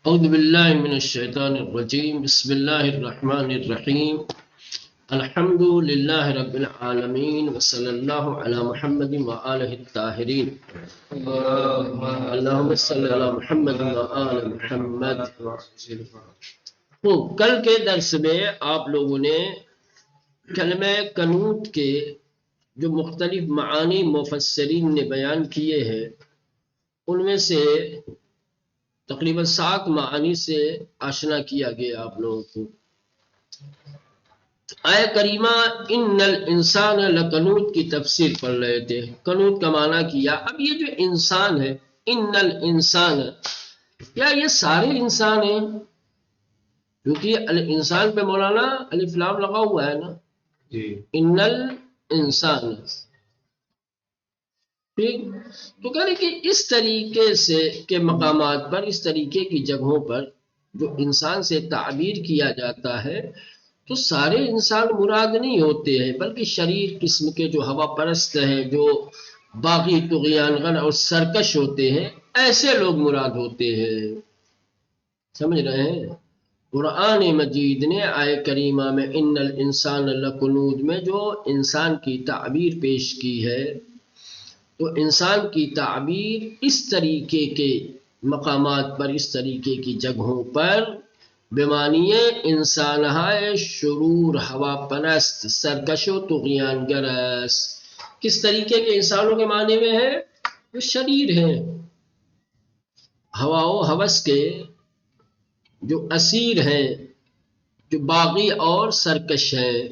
اعوذ باللہ من الشیطان الرجیم بسم اللہ الرحمن الرحیم الحمد للہ رب العالمین وصلی اللہ علی محمد وآلہ الطاہرین اللہم صلی علی محمد وآل محمد۔ کل کے درس میں آپ لوگوں نے کلمہ قنوت کے جو مختلف معانی مفسرین نے بیان کیے ہیں ان میں سے تقریباً 7 معانی سے آشنا کیا گیا آپ لوگوں کو۔ آیہ کریمہ ان الانسان لقنوت کی تفسیر پڑھ رہے تھے، قنوت کا معنی کیا۔ اب یہ جو انسان ہے، ان الانسان، کیا یہ سارے انسان ہیں؟ کیونکہ الانسان پہ مولانا الف لام لگا ہوا ہے نا جی، ان الانسان، ٹھیک؟ تو کہہ رہے کہ اس طریقے سے کے مقامات پر، اس طریقے کی جگہوں پر جو انسان سے تعبیر کیا جاتا ہے تو سارے انسان مراد نہیں ہوتے ہیں، بلکہ شریر قسم کے جو ہوا پرست ہیں، جو باغی طغیان گر اور سرکش ہوتے ہیں، ایسے لوگ مراد ہوتے ہیں۔ سمجھ رہے ہیں؟ قرآن مجید نے آیہ کریمہ میں ان الانسان لقنوت میں جو انسان کی تعبیر پیش کی ہے، تو انسان کی تعبیر اس طریقے کے مقامات پر، اس طریقے کی جگہوں پر بمعنی انسان ہے شرور، ہوا پرست، سرکش و طغیان گرس۔ کس طریقے کے انسانوں کے معنی میں ہے؟ وہ شریر ہیں، ہوا و ہوس کے جو اسیر ہیں، جو باغی اور سرکش ہیں۔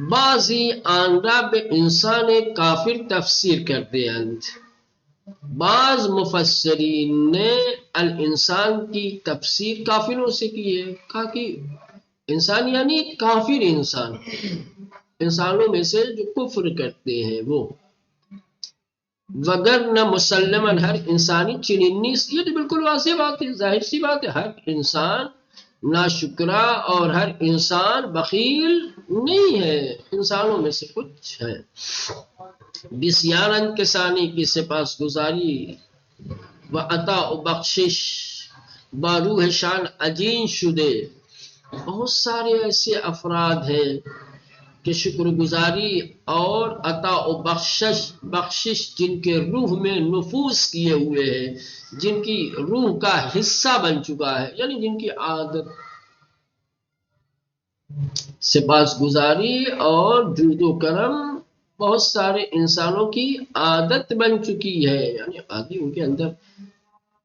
بعضی آنرا بے انسان کافر تفسیر کرتے ہیں، بعض مفسرین نے الانسان کی تفسیر کافروں سے کی ہے، کہا کہ انسان یعنی کافر انسان، انسانوں میں سے جو کفر کرتے ہیں وہ، وگرنہ مسلماً ہر انسانی چنینی، یہ تو بالکل واضح بات ہے، ظاہر سی بات ہے، ہر انسان ناشکرا اور ہر انسان بخیل نہیں ہے، انسانوں میں سے کچھ ہے۔ بسیارن کسانی کی سپاس گزاری و عطا و بخشش باروح شان عجین شدے، بہت سارے ایسے افراد ہیں کہ شکر گزاری اور عطا و بخشش جن کے روح میں نفوذ کیے ہوئے ہیں، جن کی روح کا حصہ بن چکا ہے، یعنی جن کی عادت سپاس گزاری اور جود و کرم بہت سارے انسانوں کی عادت بن چکی ہے، یعنی عادی ان کے اندر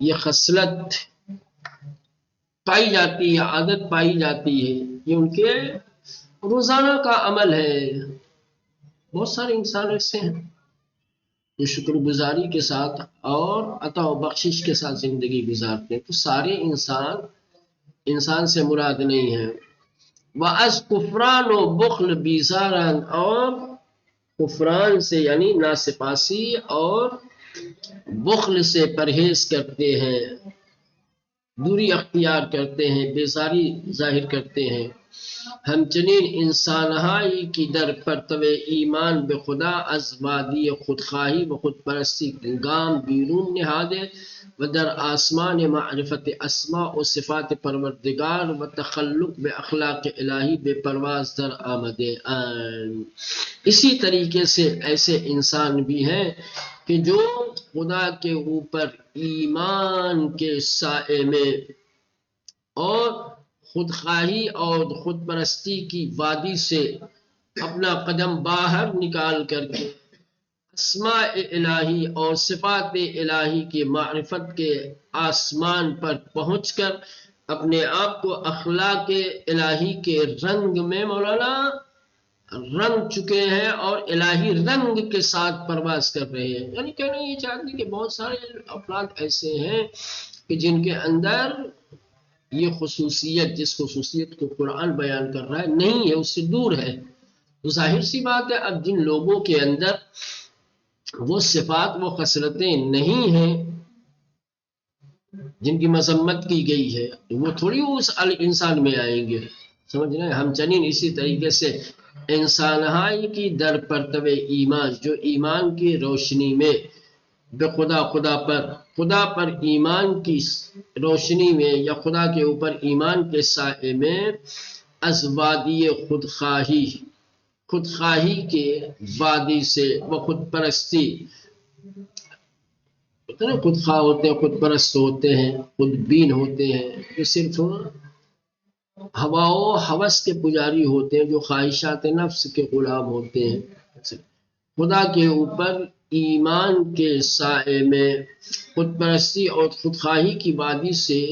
یہ خصلت پائی جاتی ہے، عادت پائی جاتی ہے، یہ ان کے روزانہ کا عمل ہے۔ بہت سارے انسان ایسے ہیں جو شکر گزاری کے ساتھ اور عطا و بخشش کے ساتھ زندگی گزارتے ہیں، تو سارے انسان سے مراد نہیں ہے۔ وَأَز کفران و بخل بیزاران، اور کفران سے یعنی ناسپاسی اور بخل سے پرہیز کرتے ہیں، دوری اختیار کرتے ہیں، بیزاری ظاہر کرتے ہیں۔ ہم چنین انسانہائی کی در پرتو ایمان بے خدا از وادی خودخواہی و خود پرستی گام بیرون نہادے و در آسمان معرفت اسماء و صفات پروردگار و تخلق بے اخلاق الہی بے پرواز در آمدے آن۔ اسی طریقے سے ایسے انسان بھی ہیں کہ جو خدا کے اوپر ایمان کے سائے میں اور خودخواہی اور خود پرستی کی وادی سے اپنا قدم باہر نکال کر کے اسماء الہی اور صفات الہی کی معرفت کے آسمان پر پہنچ کر اپنے آپ کو اخلاق الہی کے رنگ میں مولانا رنگ چکے ہیں اور الہی رنگ کے ساتھ پرواز کر رہے ہیں۔ یعنی کہنا یہ چاہتے ہیں کہ بہت سارے افراد ایسے ہیں کہ جن کے اندر یہ خصوصیت، جس خصوصیت کو قرآن بیان کر رہا ہے، نہیں ہے، اس سے دور ہے۔ تو ظاہر سی بات ہے، اب جن لوگوں کے اندر وہ صفات، وہ خصلتیں نہیں ہیں جن کی مذمت کی گئی ہے، وہ تھوڑی اس انسان میں آئیں گے۔ سمجھ رہے ہیں؟ ہم چنین اسی طریقے سے انسانہائی کی در پرتو ایمان، جو ایمان کی روشنی میں بے خدا خدا پر ایمان کی روشنی میں یا خدا کے اوپر ایمان کے سائے میں، از وادی خودخواہی کے وادی سے، وہ خود پرستی، خود خواہ ہوتے ہیں، خود پرست ہوتے ہیں، خود بین ہوتے ہیں، جو صرف ہوا و ہوس کے پجاری ہوتے ہیں، جو خواہشات نفس کے غلام ہوتے ہیں، خدا کے اوپر ایمان کے سائے میں خود پرستی اور خودخواہی کی وادی سے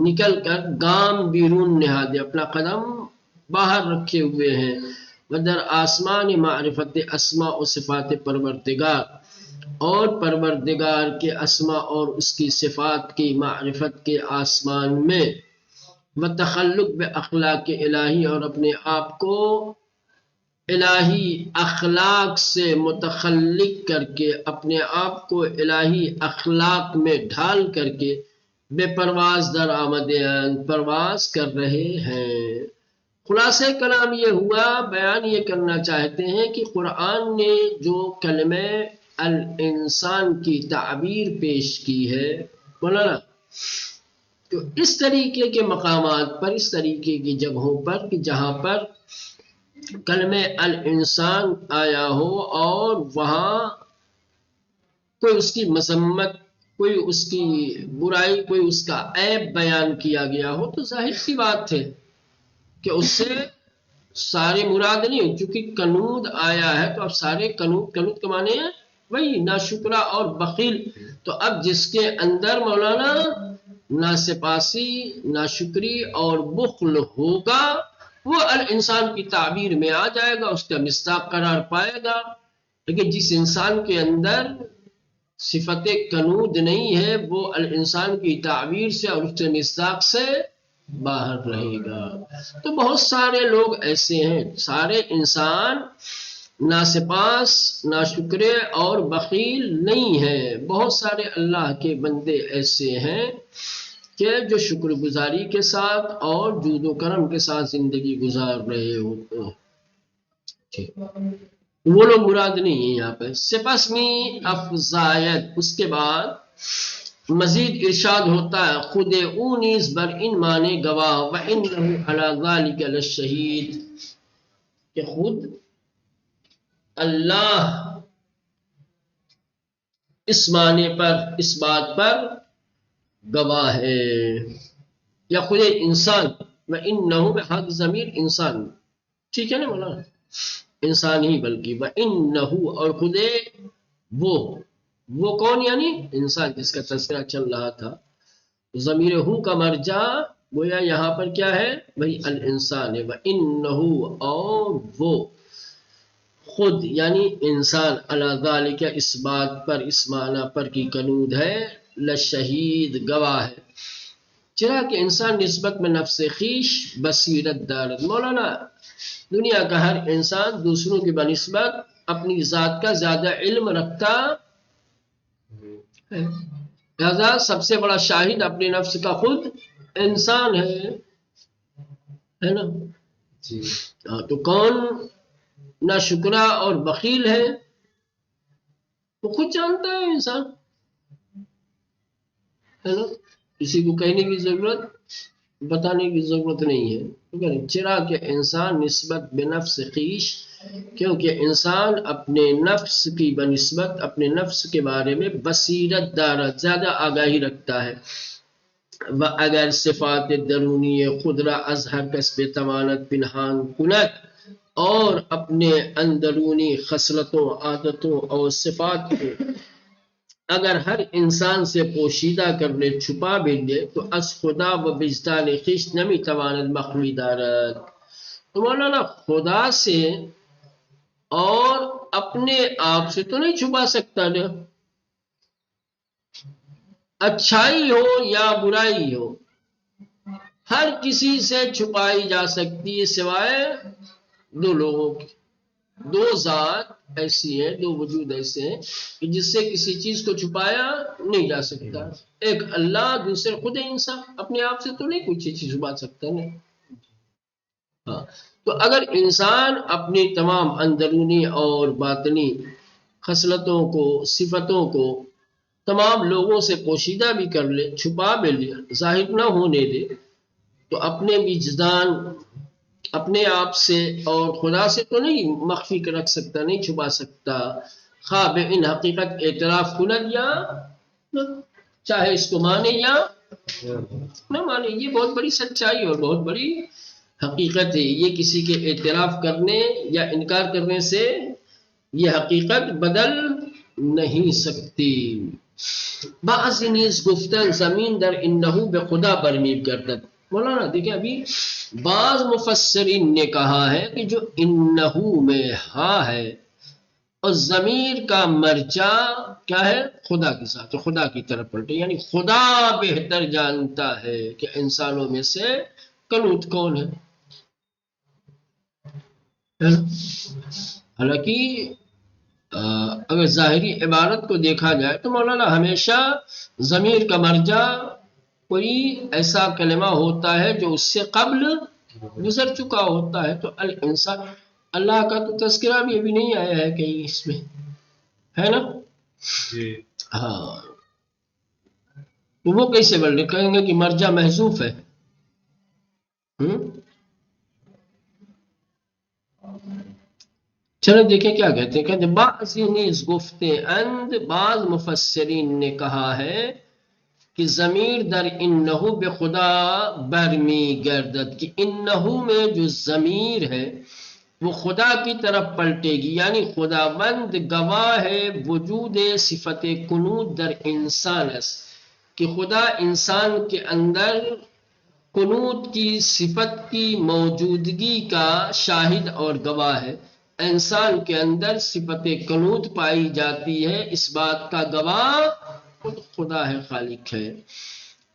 نکل کر گام بیرون نہادے، اپنا قدم باہر رکھے ہوئے ہیں، ودر آسمان معرفت اسماء و صفات پروردگار، اور پروردگار کے اسماء اور اس کی صفات کی معرفت کے آسمان میں، متخلق بے اخلاق الہی، اور اپنے آپ کو الہی اخلاق سے متخلق کر کے، اپنے آپ کو الہی اخلاق میں ڈھال کر کے، بے پرواز در آمدین، پرواز کر رہے ہیں۔ خلاصہ کلام یہ ہوا، بیان یہ کرنا چاہتے ہیں کہ قرآن نے جو کلمہ الانسان کی تعبیر پیش کی ہے، مولانا، تو اس طریقے کے مقامات پر، اس طریقے کی جگہوں پر کہ جہاں پر کلمہ الانسان آیا ہو اور وہاں کوئی اس کی مذمت، کوئی اس کی برائی، کوئی اس کا عیب بیان کیا گیا ہو، تو ظاہر سی بات ہے کہ اس سے سارے مراد نہیں، چونکہ کنود آیا ہے تو اب سارے کنود کے معنی ہیں وہی ناشکرا اور بخیل، تو اب جس کے اندر مولانا ناسپاسی، ناشکری اور بخل ہوگا، وہ الانسان کی تعبیر میں آ جائے گا، اس کا مصداق قرار پائے گا۔ لیکن جس انسان کے اندر صفت کنود نہیں ہے، وہ الانسان کی تعبیر سے اور اس کے مصداق سے باہر رہے گا۔ تو بہت سارے لوگ ایسے ہیں، سارے انسان ناسپاس، ناشکرے اور بخیل نہیں ہیں، بہت سارے اللہ کے بندے ایسے ہیں کہ جو شکر گزاری کے ساتھ اور جود و کرم کے ساتھ زندگی گزار رہے ہوتے ہیں، وہ لوگ مراد نہیں ہیں یہاں پہ۔ سپس میں افزایت، اس کے بعد مزید ارشاد ہوتا ہے، خود او نیز بر ان معنی گواہ، وَإِنَّهُ عَلَى ذَلِكَ لَشَهِيدٌ، کہ خود اللہ اس معنی پر، اس بات پر گواہ ہے، یا خود انسان، وَإِنَّهُ بحق ضمیر انسان، ٹھیک ہے نا مولانا، انسان ہی بلکہ، وَإِنَّهُ، اور خود وہ کون، یعنی انسان جس کا تذکرہ چل رہا تھا، ضمیر ہو کا مرجع گویا یہاں پر کیا ہے، وہی الانسان ہے، وَإِنَّهُ، اور وہ خود یعنی انسان، علی ذالک، اس بات پر، اس معنی پر کی کنود ہے، لشہید، گواہ ہے، چرا کہ انسان نسبت میں نفس خیش بصیرت دارد، مولانا دنیا کا ہر انسان دوسروں کی بنسبت اپنی ذات کا زیادہ علم رکھتا ہے، لہذا سب سے بڑا شاہد اپنے نفس کا خود انسان ہے نا جی۔ تو کون ناشکرا اور بخیل ہے، وہ خود جانتا ہے انسان، ہے نا، کسی کو کہنے کی ضرورت، بتانے کی ضرورت نہیں ہے، چرا کہ انسان نسبت بنفس خیش، کیونکہ انسان اپنے نفس کی بنسبت اپنے نفس کے بارے میں بصیرت دارت، زیادہ آگاہی رکھتا ہے، و اگر صفات درونی خود را از ہر کسب توانت پنہان کند، اور اپنے اندرونی خصلتوں، عادتوں اور صفات کو اگر ہر انسان سے پوشیدہ کرنے، چھپا بھی لے، تو از خدا و وجدان خویش نمی تواند مخفی دارد، تو مولانا خدا سے اور اپنے آپ سے تو نہیں چھپا سکتا نا، اچھائی ہو یا برائی ہو، ہر کسی سے چھپائی جا سکتی ہے سوائے دو لوگوں کی، دو ذات ایسی ہیں، دو وجود ایسے ہیں کہ جس سے کسی چیز کو چھپایا نہیں جا سکتا، ایک اللہ، دوسرے خود انسان، اپنے آپ سے تو نہیں کوئی چیز چھپا سکتا نا۔ ہاں، تو اگر انسان اپنی تمام اندرونی اور باطنی خصلتوں کو، صفتوں کو تمام لوگوں سے پوشیدہ بھی کر لے، چھپا بھی لے، ظاہر نہ ہونے دے، تو اپنے وجدان، اپنے آپ سے اور خدا سے تو نہیں مخفی رکھ سکتا، نہیں چھپا سکتا، خواہ بے ان حقیقت اعتراف کند یا نہ، چاہے اس کو مانے یا نہ مانے۔ یہ بہت بڑی سچائی اور بہت بڑی حقیقت ہے۔ یہ کسی کے اعتراف کرنے یا انکار کرنے سے یہ حقیقت بدل نہیں سکتی۔ بعض نیز گفتن زمین در انہو بے خدا برمی گردد۔ مولانا دیکھیں ابھی بعض مفسرین نے کہا ہے کہ جو انہو میں ہاں ہے اور ضمیر کا مرجع کیا ہے؟ خدا کے ساتھ، خدا کی طرف پلٹے، یعنی خدا بہتر جانتا ہے کہ انسانوں میں سے قنوت کون ہے۔ حالانکہ اگر ظاہری عبارت کو دیکھا جائے تو مولانا ہمیشہ ضمیر کا مرجع کوئی ایسا کلمہ ہوتا ہے جو اس سے قبل گزر چکا ہوتا ہے۔ تو الانسان، اللہ کا تو تذکرہ بھی ابھی نہیں آیا ہے کہیں اس میں، ہے نا؟ ہاں، تو وہ کیسے بولے؟ کہیں گے کہ مرجع محذوف ہے۔ چلو دیکھیں کیا کہتے ہیں، کہتے ہیں بعض نیز گفتے اند، بعض مفسرین نے کہا ہے کہ ضمیر در انہو بے خدا برمی گردد، کہ انہو میں جو ضمیر ہے وہ خدا کی طرف پلٹے گی، یعنی خداوند گواہ ہے وجود صفت کنوت در انسان است، کہ خدا انسان کے اندر قنوت کی صفت کی موجودگی کا شاہد اور گواہ ہے۔ انسان کے اندر صفت قنوت پائی جاتی ہے، اس بات کا گواہ خود خدا ہے، خالق ہے۔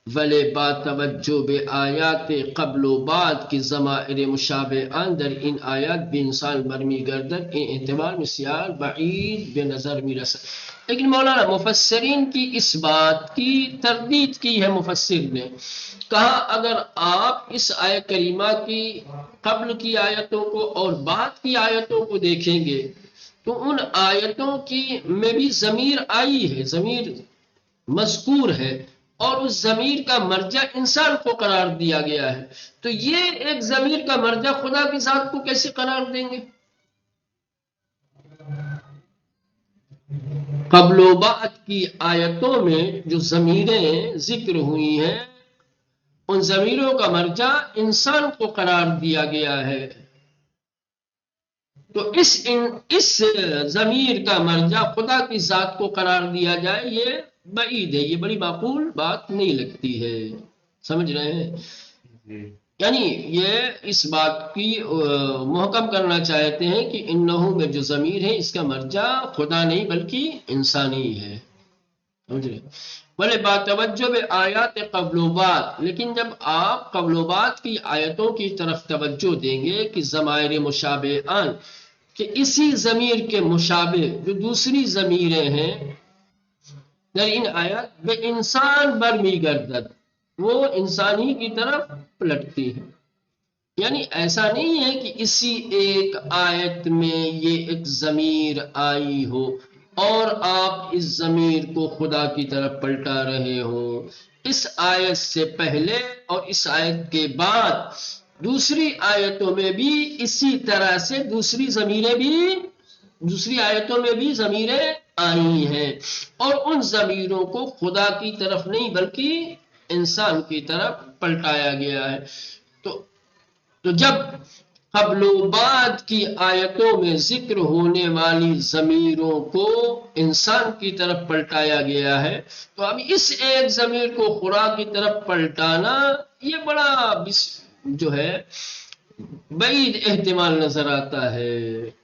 ولی با توجہ بے آیات قبل و بعد کی ضمائر مشابہ اندر ان آیات بے انسان برمی گردد، ان اعتبار میں سیال بعید بے نظر می رسد۔ لیکن مولانا مفسرین کی اس بات کی تردید کی ہے، مفسر نے کہا اگر آپ اس آیت کریمہ کی قبل کی آیتوں کو اور بعد کی آیتوں کو دیکھیں گے تو ان آیتوں کی میں بھی ضمیر آئی ہے، ضمیر مذکور ہے، اور اس ضمیر کا مرجع انسان کو قرار دیا گیا ہے، تو یہ ایک ضمیر کا مرجع خدا کی ذات کو کیسے قرار دیں گے؟ قبل و بعد کی آیتوں میں جو ضمیریں ذکر ہوئی ہیں ان ضمیروں کا مرجع انسان کو قرار دیا گیا ہے، تو اس ضمیر کا مرجع خدا کی ذات کو قرار دیا جائے، یہ بعید ہے، یہ بڑی معقول بات نہیں لگتی ہے۔ سمجھ رہے ہیں؟ یعنی یہ اس بات کی محکم کرنا چاہتے ہیں کہ انہو میں جو ضمیر ہے اس کا مرجع خدا نہیں بلکہ انسانی ہے۔ سمجھ رہے؟ بلے با توجہ بے آیات قبل و بعد، لیکن جب آپ قبل و بعد کی آیتوں کی طرف توجہ دیں گے کہ ضمائر مشابہ آن، کہ اسی ضمیر کے مشابہ جو دوسری ضمیریں ہیں در ان آیات بے انسان برمی گردد، وہ انسانی کی طرف پلٹتی ہیں۔ یعنی ایسا نہیں ہے کہ اسی ایک آیت میں یہ ایک ضمیر آئی ہو اور آپ اس ضمیر کو خدا کی طرف پلٹا رہے ہو۔ اس آیت سے پہلے اور اس آیت کے بعد دوسری آیتوں میں بھی اسی طرح سے دوسری آیتوں میں بھی ضمیریں آئی ہیں، اور ان ضمیروں کو خدا کی طرف نہیں بلکہ انسان کی طرف پلٹایا گیا ہے۔ تو جب قبل و بعد کی آیتوں میں ذکر ہونے والی ضمیروں کو انسان کی طرف پلٹایا گیا ہے، تو اب اس ایک ضمیر کو خدا کی طرف پلٹانا یہ بڑا جو ہے بعید احتمال نظر آتا ہے،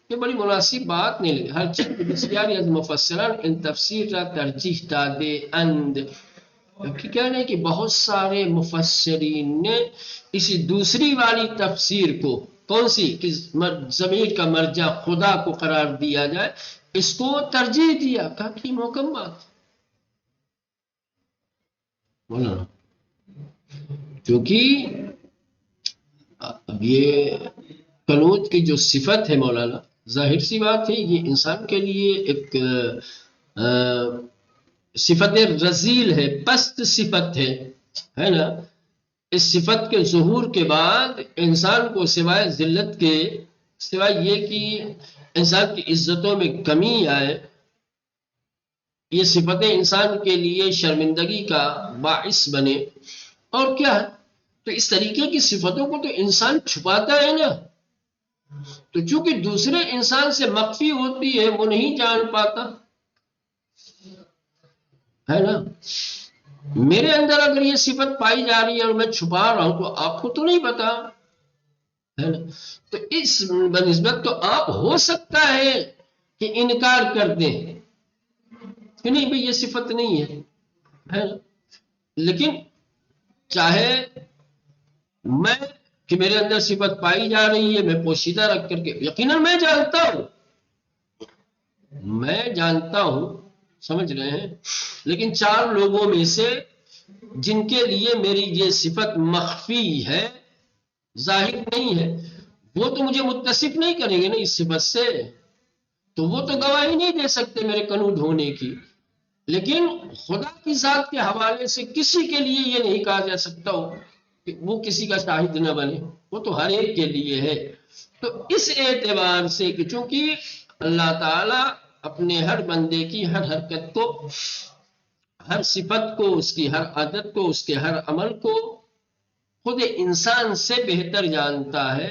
یہ بڑی مناسب بات نہیں لگی۔ ہر چیز بسیاری از مفسران ان تفسیر را ترجیح داده اند، کہہ رہے ہیں کہ بہت سارے مفسرین نے اسی دوسری والی تفسیر کو، کون سی کہ ضمیر کا مرجع خدا کو قرار دیا جائے، اس کو ترجیح دیا، کہا کہ محکم بات بولا، کیونکہ اب یہ قنوت کی جو صفت ہے مولانا، ظاہر سی بات ہے یہ انسان کے لیے ایک صفت رذیل ہے، پست صفت ہے نا. اس صفت کے ظہور کے بعد انسان کو سوائے ذلت کے، سوائے یہ کہ انسان کی عزتوں میں کمی آئے، یہ صفتیں انسان کے لیے شرمندگی کا باعث بنے، اور کیا ہے. تو اس طریقے کی صفتوں کو تو انسان چھپاتا ہے نا. تو چونکہ دوسرے انسان سے مخفی ہوتی ہے، وہ نہیں جان پاتا ہے نا. میرے اندر اگر یہ صفت پائی جا رہی ہے اور میں چھپا رہا ہوں تو آپ کو تو نہیں پتا ہے نا. تو اس بنسبت تو آپ ہو سکتا ہے کہ انکار کر دیں کہ نہیں بھئی یہ صفت نہیں ہے نا. لیکن چاہے میں کہ میرے اندر صفت پائی جا رہی ہے، میں پوشیدہ رکھ کر کے، یقیناً میں جانتا ہوں، سمجھ رہے ہیں. لیکن چار لوگوں میں سے جن کے لیے میری یہ صفت مخفی ہے، ظاہر نہیں ہے، وہ تو مجھے متصف نہیں کریں گے نا اس صفت سے، تو وہ تو گواہی نہیں دے سکتے میرے کنود ہونے کی. لیکن خدا کی ذات کے حوالے سے کسی کے لیے یہ نہیں کہا جا سکتا ہو کہ وہ کسی کا شاہد نہ بنے، وہ تو ہر ایک کے لیے ہے. تو اس اعتبار سے کہ چونکہ اللہ تعالیٰ اپنے ہر بندے کی ہر حرکت کو، ہر صفت کو، اس کی ہر عادت کو، اس کے ہر عمل کو خود انسان سے بہتر جانتا ہے،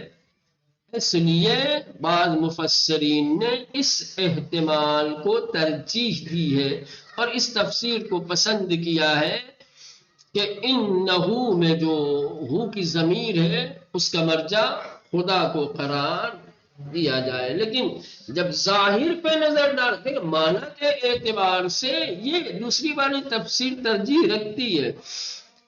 اس لیے بعض مفسرین نے اس احتمال کو ترجیح دی ہے اور اس تفسیر کو پسند کیا ہے کہ انہو میں جو ہو کی ضمیر ہے اس کا مرجع خدا کو قرار دیا جائے. لیکن جب ظاہر پہ نظر ڈالتے ہیں معنی کے اعتبار سے یہ دوسری والی تفسیر ترجیح رکھتی ہے،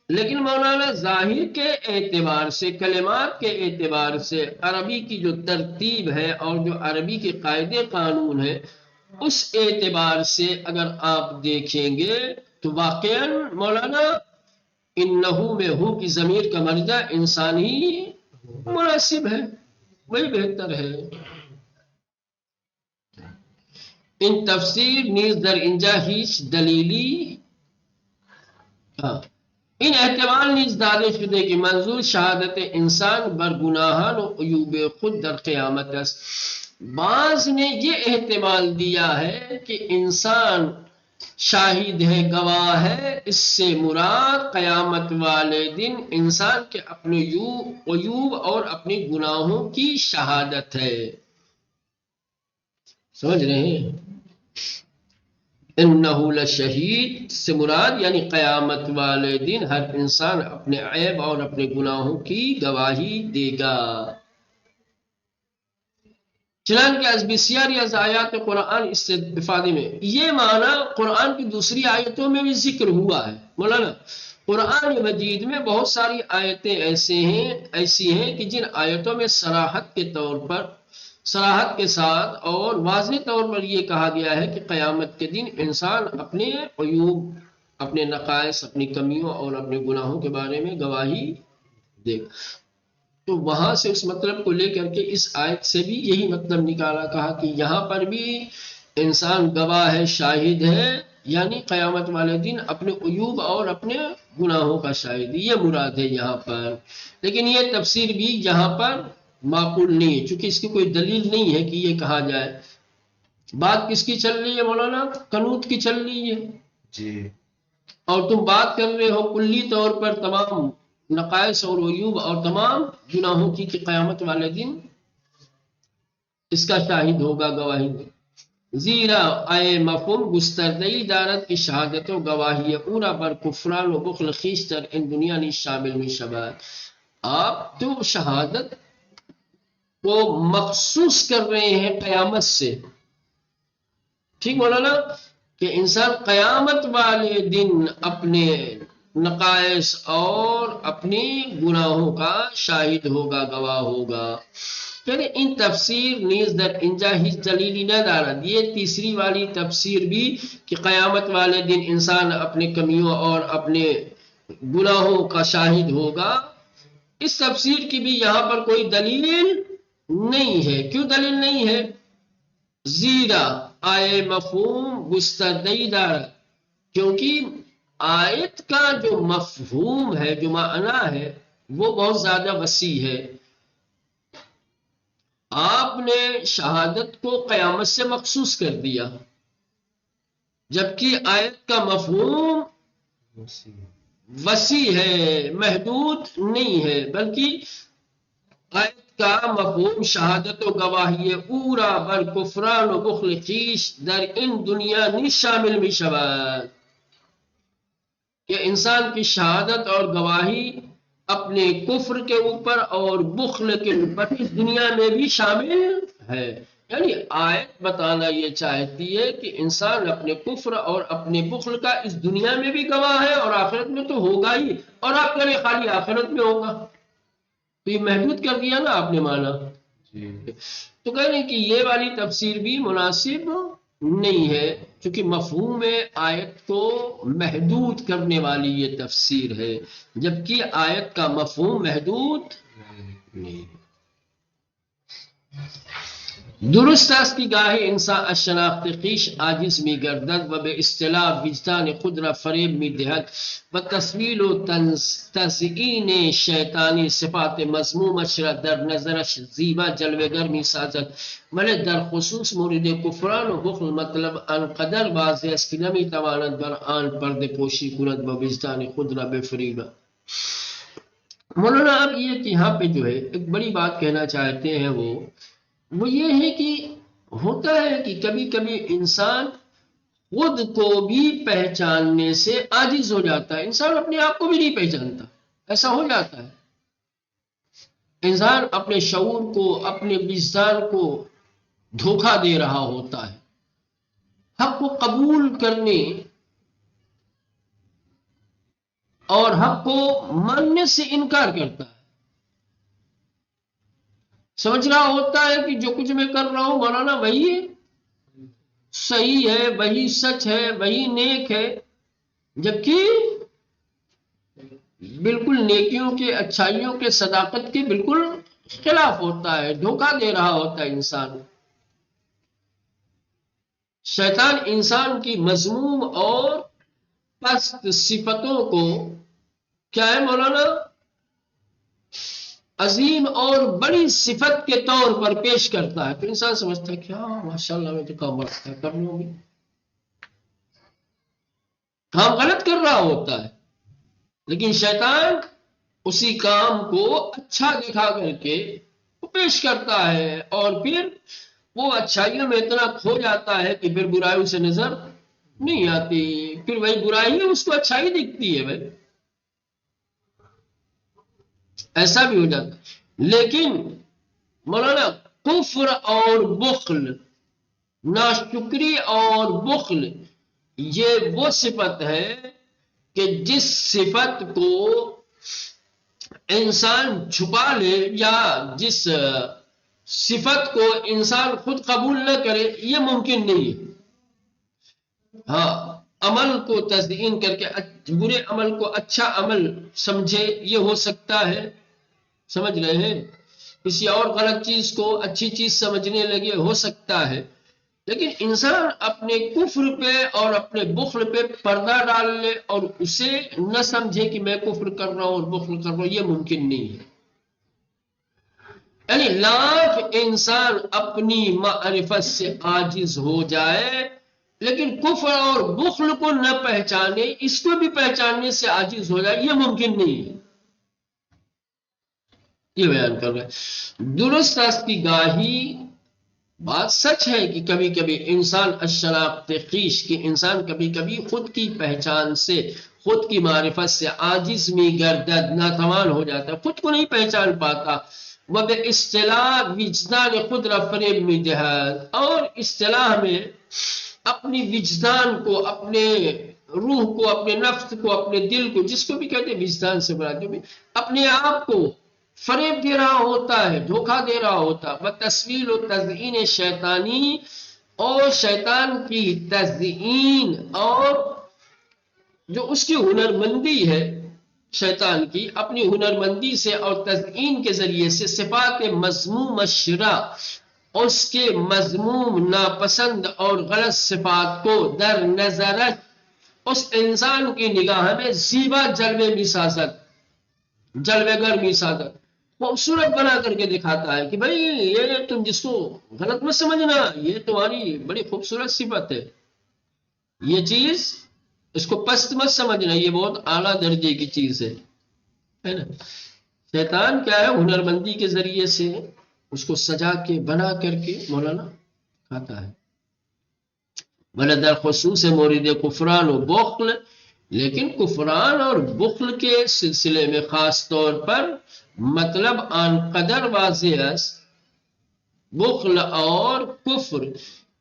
لیکن مولانا ظاہر کے اعتبار سے، کلمات کے اعتبار سے، عربی کی جو ترتیب ہے اور جو عربی کے قاعدے قانون ہے اس اعتبار سے اگر آپ دیکھیں گے تو واقعاً مولانا انہو میں ہو کی ضمیر کا مرجع انسانی مناسب ہے، وہی بہتر ہے. ان تفسیر نیز در اینجا هیچ دلیلی این احتمال نیز داده شده که منظور شهادت انسان بر گناهان و عیوب خود در قیامت است. بعض نے یہ احتمال دیا ہے کہ انسان شاہد ہے، گواہ ہے، اس سے مراد قیامت والے دن انسان کے اپنے عیوب اور اپنے گناہوں کی شہادت ہے. سمجھ رہے ہیں؟ انہو لشہید سے مراد یعنی قیامت والے دن ہر انسان اپنے عیب اور اپنے گناہوں کی گواہی دے گا. چنانکہ از بسیاری از آیات قرآن استفادے میں یہ معنی قرآن کی دوسری آیتوں میں بھی ذکر ہوا ہے. مولانا قرآن مجید میں بہت ساری آیتیں ایسی ہیں کہ جن آیتوں میں صراحت کے ساتھ اور واضح طور پر یہ کہا گیا ہے کہ قیامت کے دن انسان اپنے عیوب، اپنے نقائص، اپنی کمیوں اور اپنے گناہوں کے بارے میں گواہی دے گا. تو وہاں سے اس مطلب کو لے کر کے اس آیت سے بھی یہی مطلب نکالا، کہا کہ یہاں پر بھی انسان گواہ ہے، شاہد ہے، یعنی قیامت والے دن اپنے عیوب اور اپنے گناہوں کا شاہد، یہ مراد ہے یہاں پر. لیکن یہ تفسیر بھی یہاں پر معقول نہیں ہے چونکہ اس کی کوئی دلیل نہیں ہے کہ یہ کہا جائے. بات کس کی چل رہی ہے مولانا؟ قنوت کی چل رہی ہے جی. اور تم بات کر رہے ہو کلی طور پر تمام نقائص اور عیوب اور تمام گناہوں کی کہ قیامت والے دن اس کا شاہد ہوگا، گواہی دے. زیرا آئے مفہوم گستردہی دارد کی شہادت و گواہی اورا بر کفران و بخل خیشتر ان دنیا نی شامل می شود. آپ تو شہادت کو مخصوص کر رہے ہیں قیامت سے، ٹھیک مولانا، کہ انسان قیامت والے دن اپنے نقائص اور اپنی گناہوں کا شاہد ہوگا، گواہ ہوگا. پھر ان تفسیر نیز در انجا ہیچ دلیلی نہ دارد، یہ تیسری والی تفسیر بھی کہ قیامت والے دن انسان اپنے کمیوں اور اپنے گناہوں کا شاہد ہوگا، اس تفسیر کی بھی یہاں پر کوئی دلیل نہیں ہے. کیوں دلیل نہیں ہے؟ زیرا آئے مفہوم گستردہی دارد، کیونکہ آیت کا جو مفہوم ہے، جو معنی ہے، وہ بہت زیادہ وسیع ہے۔ آپ نے شہادت کو قیامت سے مخصوص کر دیا، جبکہ آیت کا مفہوم وسیع ہے، محدود نہیں ہے، بلکہ آیت کا مفہوم شہادت و گواہی اورا بر کفران و بخل خیش در ان دنیا نی شامل می شود، کہ انسان کی شہادت اور گواہی اپنے کفر کے اوپر اور بخل کے اوپر اس دنیا میں بھی شامل ہے۔ یعنی آیت بتانا یہ چاہتی ہے کہ انسان اپنے کفر اور اپنے بخل کا اس دنیا میں بھی گواہ ہے، اور آخرت میں تو ہوگا ہی، اور آپ کریں خالی آخرت میں ہوگا، تو یہ محدود کر دیا نا آپ نے مانا۔ تو کہہ رہے ہیں کہ یہ والی تفسیر بھی مناسب نہیں ہے، کیونکہ مفہوم آیت کو محدود کرنے والی یہ تفسیر ہے، جبکہ آیت کا مفہوم محدود نہیں ہے۔ درست است کی گاهی انسان از شناخت خویش عاجز می گردد و به اصطلاح وجدان خود را فریب می دهد و تسویل و تزیین شیطانی صفات مذمومش را در نظرش زیبا جلوگر می سازد، ولی در خصوص مورد کفران و بخل مطلب آنقدر واضح است که نمی تواند بر آن پرده پوشی کند و وجدان خود را بفریبد۔ مولانا اب یہ کہ یہاں پہ جو ہے ایک بڑی بات کہنا چاہتے ہیں، وہ یہ ہے کہ ہوتا ہے کہ کبھی کبھی انسان خود کو بھی پہچاننے سے عاجز ہو جاتا ہے، انسان اپنے آپ کو بھی نہیں پہچانتا، ایسا ہو جاتا ہے۔ انسان اپنے شعور کو، اپنے وجدان کو دھوکہ دے رہا ہوتا ہے، حق کو قبول کرنے اور حق کو ماننے سے انکار کرتا ہے، سمجھ رہا ہوتا ہے کہ جو کچھ میں کر رہا ہوں مولانا وہی صحیح ہے، وہی سچ ہے، وہی نیک ہے، جبکہ بالکل نیکیوں کے، اچھائیوں کے، صداقت کے بالکل خلاف ہوتا ہے، دھوکہ دے رہا ہوتا ہے انسان۔ شیطان انسان کی مذموم اور پست صفتوں کو کیا ہے مولانا، عظیم اور بڑی صفت کے طور پر پیش کرتا ہے، تو انسان سمجھتا ہے کہ ہاں ماشاءاللہ میں تو کام کر لوں گی، کام غلط کر رہا ہوتا ہے، لیکن شیطان اسی کام کو اچھا دکھا کر کے پیش کرتا ہے، اور پھر وہ اچھائیوں میں اتنا کھو جاتا ہے کہ پھر برائیوں سے نظر نہیں آتی، پھر وہی برائی ہے اس کو اچھائی دکھتی ہے بھائی، ایسا بھی ہو جاتا ہے۔ لیکن مولانا کفر اور بخل، ناشکری اور بخل، یہ وہ صفت ہے کہ جس صفت کو انسان چھپا لے یا جس صفت کو انسان خود قبول نہ کرے، یہ ممکن نہیں ہے۔ ہاں، عمل کو تزئین کر کے برے عمل کو اچھا عمل سمجھے، یہ ہو سکتا ہے، سمجھ رہے ہیں، کسی اور غلط چیز کو اچھی چیز سمجھنے لگے، ہو سکتا ہے، لیکن انسان اپنے کفر پہ اور اپنے بخل پہ پردہ ڈال لے اور اسے نہ سمجھے کہ میں کفر کر رہا ہوں اور بخل کر رہا ہوں، یہ ممکن نہیں ہے۔ یعنی لاکھ انسان اپنی معرفت سے عاجز ہو جائے، لیکن کفر اور بخل کو نہ پہچانے، اس کو بھی پہچاننے سے عاجز ہو جائے، یہ ممکن نہیں ہے۔ یہ بیان کر رہے ہیں درست است کی گاہی، بات سچ ہے کہ کبھی کبھی انسان اشراق خویش، کہ انسان کبھی کبھی خود کی پہچان سے، خود کی معرفت سے عاجز می گردد، ناتوان ہو جاتا ہے، خود کو نہیں پہچان پاتا، وہ بے اصطلاح وجدان خود را فریب می دہد، اور اصطلاح میں اپنی وجدان کو، اپنے روح کو، اپنے نفس کو، اپنے دل کو، جس کو بھی کہتے ہیں وجدان سے مراد جو بھی، اپنے آپ کو فریب دے رہا ہوتا ہے، دھوکہ دے رہا ہوتا ہے، تصویل و تزئین شیطانی، اور شیطان کی تزئین اور جو اس کی ہنرمندی ہے، شیطان کی اپنی ہنرمندی سے اور تزئین کے ذریعے سے صفات مذموم شرع، اس کے مذموم، ناپسند اور غلط صفات کو در نظر اس انسان کی نگاہ میں زیبا جلوے مسازت، جلوے گر مسازت خوبصورت بنا کر کے دکھاتا ہے کہ بھائی یہ تم جس کو غلط مت سمجھنا، یہ تمہاری بڑی خوبصورت صفت ہے، یہ چیز اس کو پست مت سمجھنا، یہ بہت اعلیٰ درجے کی چیز ہے نا۔ شیطان کیا ہے، ہنرمندی کے ذریعے سے اس کو سجا کے بنا کر کے مولانا کھاتا ہے۔ خصوص مورد کفران و بخل، لیکن کفران اور بخل کے سلسلے میں خاص طور پر مطلب آن قدر واضح است، بخل اور کفر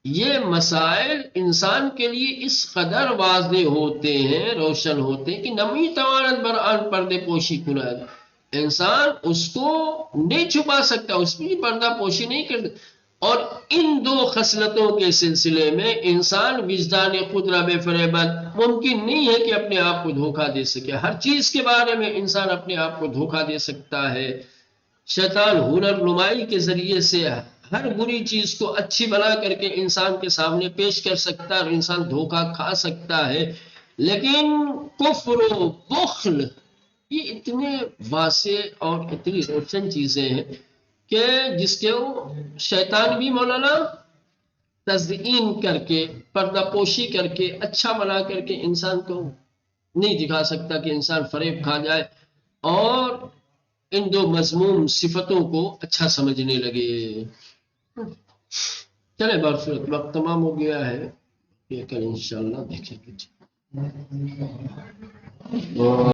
یہ مسائل انسان کے لیے اس قدر واضح ہوتے ہیں، روشن ہوتے ہیں کہ نمی توانت بر آن پردے پوشی کند، انسان اس کو نہیں چھپا سکتا، اس کی پردہ پوشی نہیں کر سکتا۔ اور ان دو خصلتوں کے سلسلے میں انسان وجدان خود را بے فریبت ممکن نہیں ہے کہ اپنے آپ کو دھوکہ دے سکے، ہر چیز کے بارے میں انسان اپنے آپ کو دھوکہ دے سکتا ہے۔ شیطان ہنر نمائی کے ذریعے سے ہر بری چیز کو اچھی بنا کر کے انسان کے سامنے پیش کر سکتا ہے اور انسان دھوکہ کھا سکتا ہے، لیکن کفر و بخل یہ اتنے واسع اور اتنی روشن چیزیں ہیں کہ جس کے وہ شیطان بھی مولانا تزئین کر کے پردہ پوشی کر کے اچھا بنا کر کے انسان کو نہیں دکھا سکتا کہ انسان فریب کھا جائے اور ان دو مذموم صفتوں کو اچھا سمجھنے لگے۔ چلے برصورت وقت تمام ہو گیا ہے، یہ کل انشاءاللہ دیکھیں گے۔